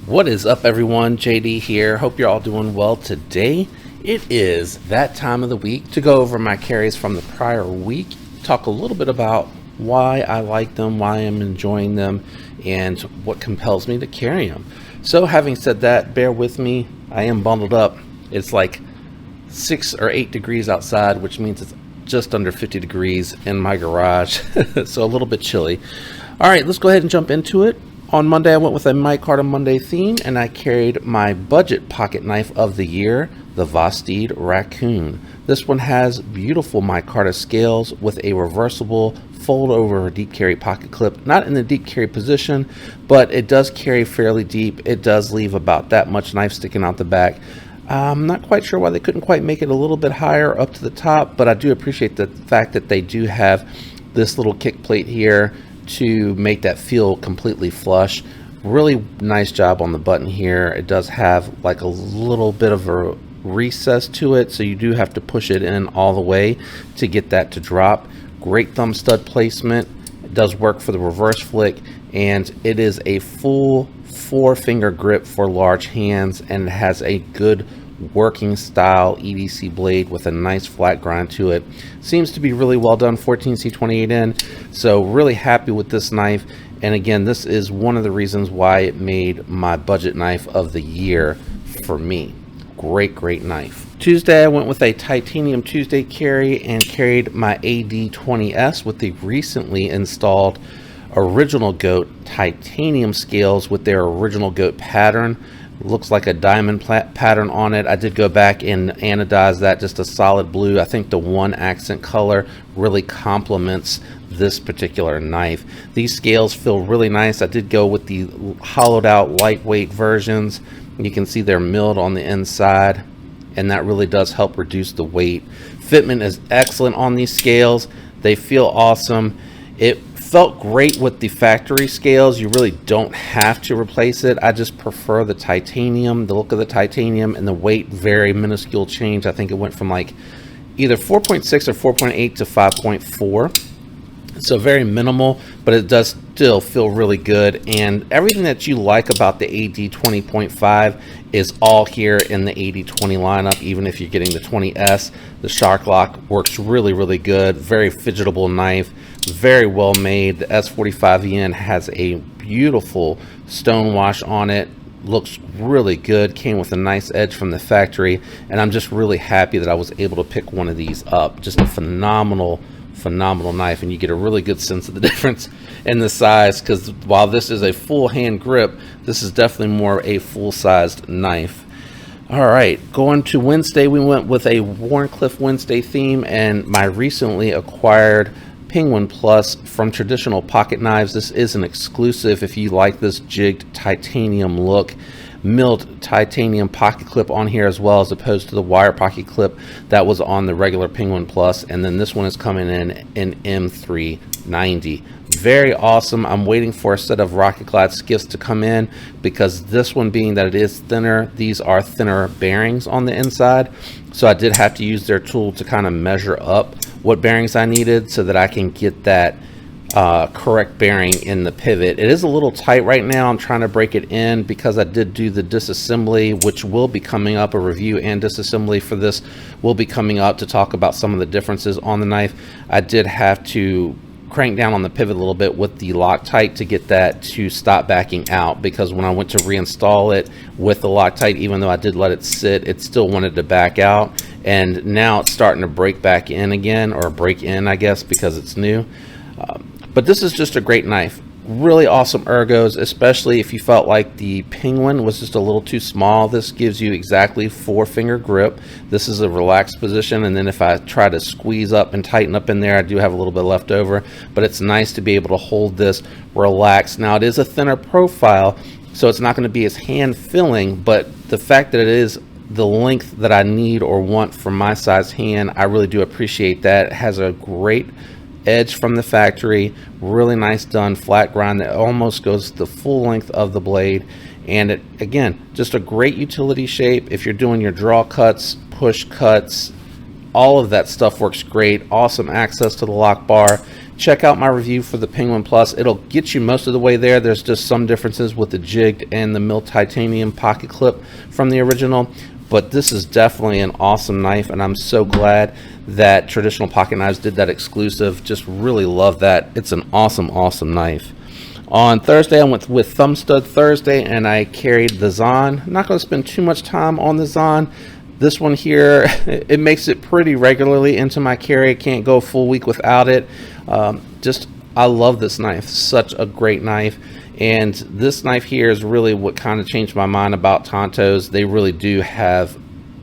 What is up, everyone? JD here. Hope you're all doing well today. It is that time of the week to go over my carries from the prior week, talk a little bit about why I like them, why I'm enjoying them, and what compels me to carry them. So having said that, bear with me. I am bundled up. It's like 6 or 8 degrees outside, which means it's just under 50 degrees in my garage. So a little bit chilly. All right, let's go ahead and jump into it. On Monday, I went with a micarta Monday theme, and I carried my budget pocket knife of the year, the Vastid Raccoon. This one has beautiful micarta scales with a reversible fold over deep carry pocket clip. Not in the deep carry position, but it does carry fairly deep. It does leave about that much knife sticking out the back. I'm not quite sure why they couldn't quite make it a little bit higher up to the top, but I do appreciate the fact that they do have this little kick plate here to make that feel completely flush. Really nice job on the button here. It does have like a little bit of a recess to it, so you do have to push it in all the way to get that to drop. Great thumb stud placement. It does work for the reverse flick, and it is a full 4-finger grip for large hands, and it has a good working style EDC blade with a nice flat grind to it. Seems to be really well done, 14C28N. So really happy with this knife. And again, this is one of the reasons why it made my budget knife of the year for me. Great knife. Tuesday, I went with a Titanium Tuesday carry and carried my AD20S with the recently installed Original Goat titanium scales with their Original Goat pattern. Looks like a diamond pattern on it. I did go back and anodize that, just a solid blue. I think the one accent color really complements this particular knife. These scales feel really nice. I did go with the hollowed out lightweight versions. You can see they're milled on the inside, and that really does help reduce the weight. Fitment is excellent on these scales. They feel awesome. It felt great with the factory scales. You really don't have to replace it. I just prefer the titanium, the look of the titanium, and the weight, very minuscule change. I think it went from like either 4.6 or 4.8 to 5.4. So very minimal, but it does still feel really good. And everything that you like about the AD 20.5 is all here in the AD 20 lineup. Even if you're getting the 20S, the Shark Lock works really good. Very fidgetable knife, very well made. The S45EN has a beautiful stone wash on it. Looks really good. Came with a nice edge from the factory, and I'm just really happy that I was able to pick one of these up. Just a phenomenal knife, and you get a really good sense of the difference in the size, because while this is a full hand grip, this is definitely more a full-sized knife. All right, going to Wednesday, we went with a Wharncliffe Wednesday theme and my recently acquired Penguin Plus from Traditional Pocket Knives. This is an exclusive if you like this jigged titanium look. Milled titanium pocket clip on here as well, as opposed to the wire pocket clip that was on the regular Penguin Plus. And then this one is coming in M390. Very awesome. I'm waiting for a set of Rocket Glide skiffs to come in, because this one, being that it is thinner, these are thinner bearings on the inside. So I did have to use their tool to kind of measure up what bearings I needed so that I can get that correct bearing in the pivot. It is a little tight right now. I'm trying to break it in because I did do the disassembly, which will be coming up. A review and disassembly for this will be coming up to talk about some of the differences on the knife. I did have to crank down on the pivot a little bit with the Loctite to get that to stop backing out, because when I went to reinstall it with the Loctite, even though I did let it sit, it still wanted to back out, and now it's starting to break back in again, or break in, I guess, because it's new. But this is just a great knife. Really awesome ergos, especially if you felt like the Penguin was just a little too small. This gives you exactly 4-finger grip. This is a relaxed position, and then if I try to squeeze up and tighten up in there, I do have a little bit left over, but it's nice to be able to hold this relaxed. Now, it is a thinner profile, so it's not going to be as hand-filling, but the fact that it is the length that I need or want for my size hand, I really do appreciate that. It has a great edge from the factory, really nice done flat grind that almost goes the full length of the blade, and it, again, just a great utility shape if you're doing your draw cuts, push cuts. All of that stuff works great. Awesome access to the lock bar. check out my review for the Penguin Plus. It'll get you most of the way there. There's just some differences with the jigged and the milled titanium pocket clip from the original, but this is definitely an awesome knife, and I'm so glad that Traditional Pocket Knives did that exclusive. Just really love that. It's an awesome knife. On Thursday, I went with Thumb Stud Thursday, and I carried the Zon. I'm not going to spend too much time on the Zon. This one here, it makes it pretty regularly into my carry. I can't go a full week without it. I love this knife. Such a great knife. And this knife here is really what kind of changed my mind about Tontos. They really do have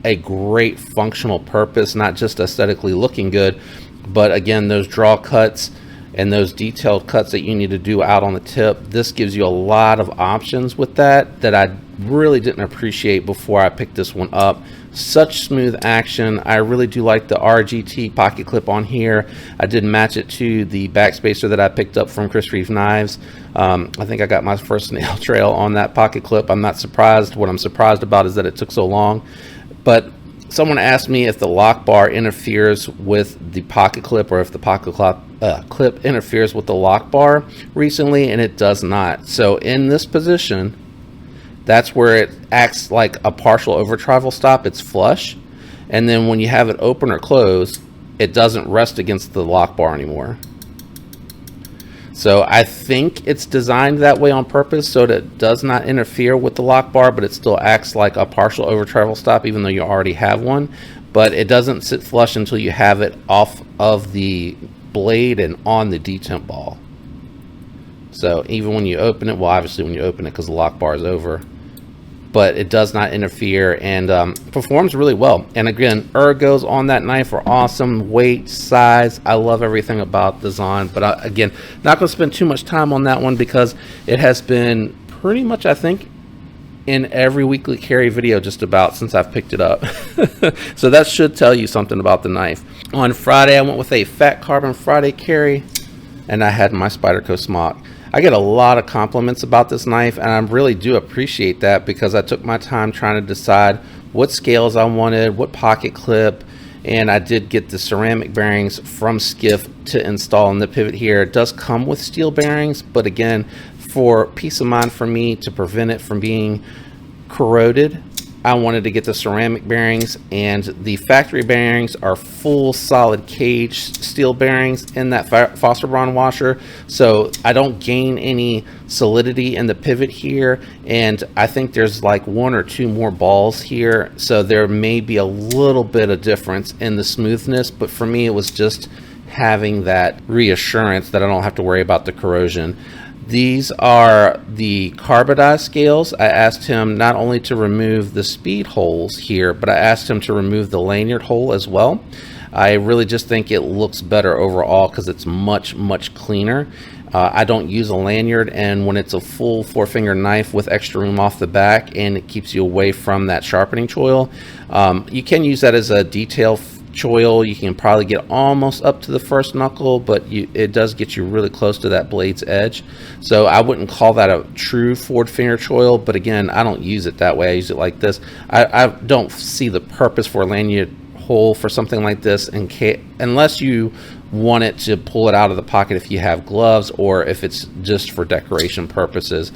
a great functional purpose, not just aesthetically looking good, but again, those draw cuts and those detailed cuts that you need to do out on the tip. This gives you a lot of options with that I really didn't appreciate before I picked this one up. Such smooth action. I really do like the RGT pocket clip on here. I did match it to the backspacer that I picked up from Chris Reeve Knives. I think I got my first nail trail on that pocket clip. I'm not surprised. What I'm surprised about is that it took so long. But someone asked me if the lock bar interferes with the pocket clip, or if the pocket clip interferes with the lock bar recently, and it does not. So in this position, that's where it acts like a partial over travel stop. It's flush, and then when you have it open or closed, it doesn't rest against the lock bar anymore. So I think it's designed that way on purpose so that it does not interfere with the lock bar, but it still acts like a partial over travel stop even though you already have one. But it doesn't sit flush until you have it off of the blade and on the detemp ball. So even when you open it, well, obviously when you open it because the lock bar is over, but it does not interfere, and performs really well. And again, ergos on that knife are awesome. Weight, size, I love everything about the Zon. But again, not going to spend too much time on that one because it has been pretty much, I think, in every weekly carry video just about since I've picked it up. So that should tell you something about the knife. On Friday, I went with a Fat Carbon Friday carry, and I had my Spyderco smock. I get a lot of compliments about this knife, and I really do appreciate that because I took my time trying to decide what scales I wanted, what pocket clip, and I did get the ceramic bearings from Skiff to install in the pivot here. It does come with steel bearings, but again, for peace of mind for me to prevent it from being corroded, I wanted to get the ceramic bearings, and the factory bearings are full solid cage steel bearings in that Foster Braun washer, so I don't gain any solidity in the pivot here, and I think there's like 1 or 2 more balls here, so there may be a little bit of difference in the smoothness, but for me it was just having that reassurance that I don't have to worry about the corrosion. These are the carbidized scales. I asked him not only to remove the speed holes here, but I asked him to remove the lanyard hole as well. I really just think it looks better overall because it's much cleaner. I don't use a lanyard, and when it's a full 4-finger knife with extra room off the back and it keeps you away from that sharpening choil, you can use that as a detail choil. You can probably get almost up to the first knuckle, but it does get you really close to that blade's edge. So I wouldn't call that a true forward finger choil, but again, I don't use it that way. I use it like this. I don't see the purpose for a lanyard hole for something like this unless you want it to pull it out of the pocket if you have gloves, or if it's just for decoration purposes.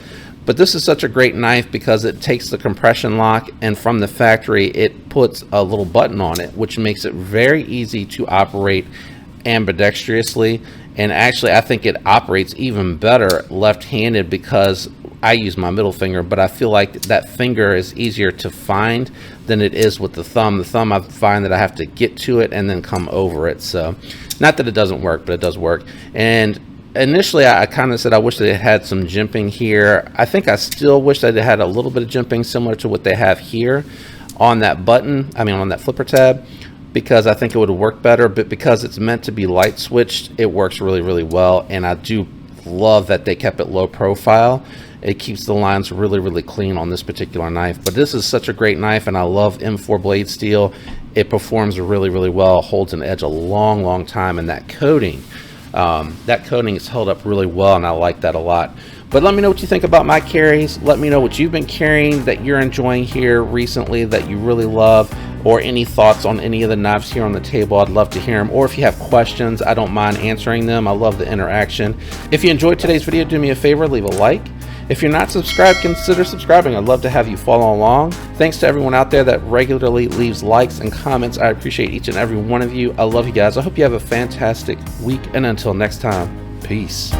But this is such a great knife because it takes the compression lock, and from the factory it puts a little button on it, which makes it very easy to operate ambidextrously. And actually I think it operates even better left-handed because I use my middle finger, but I feel like that finger is easier to find than it is with the thumb. The thumb, I find that I have to get to it and then come over it. So not that it doesn't work, but it does work. And initially I kind of said I wish they had some jimping here. I think I still wish that it had a little bit of jimping similar to what they have here on that button, on that flipper tab, because I think it would work better. But because it's meant to be light switched, it works really well. And I do love that they kept it low profile. It keeps the lines really clean on this particular knife. But this is such a great knife, and I love M4 blade steel. It performs really well, holds an edge a long time, and that coating is held up really well, and I like that a lot. But let me know what you think about my carries. Let me know what you've been carrying that you're enjoying here recently that you really love, or any thoughts on any of the knives here on the table. I'd love to hear them. Or if you have questions, I don't mind answering them. I love the interaction. If you enjoyed today's video, do me a favor, leave a like. If you're not subscribed, consider subscribing. I'd love to have you follow along. Thanks to everyone out there that regularly leaves likes and comments. I appreciate each and every one of you. I love you guys. I hope you have a fantastic week, and until next time, peace.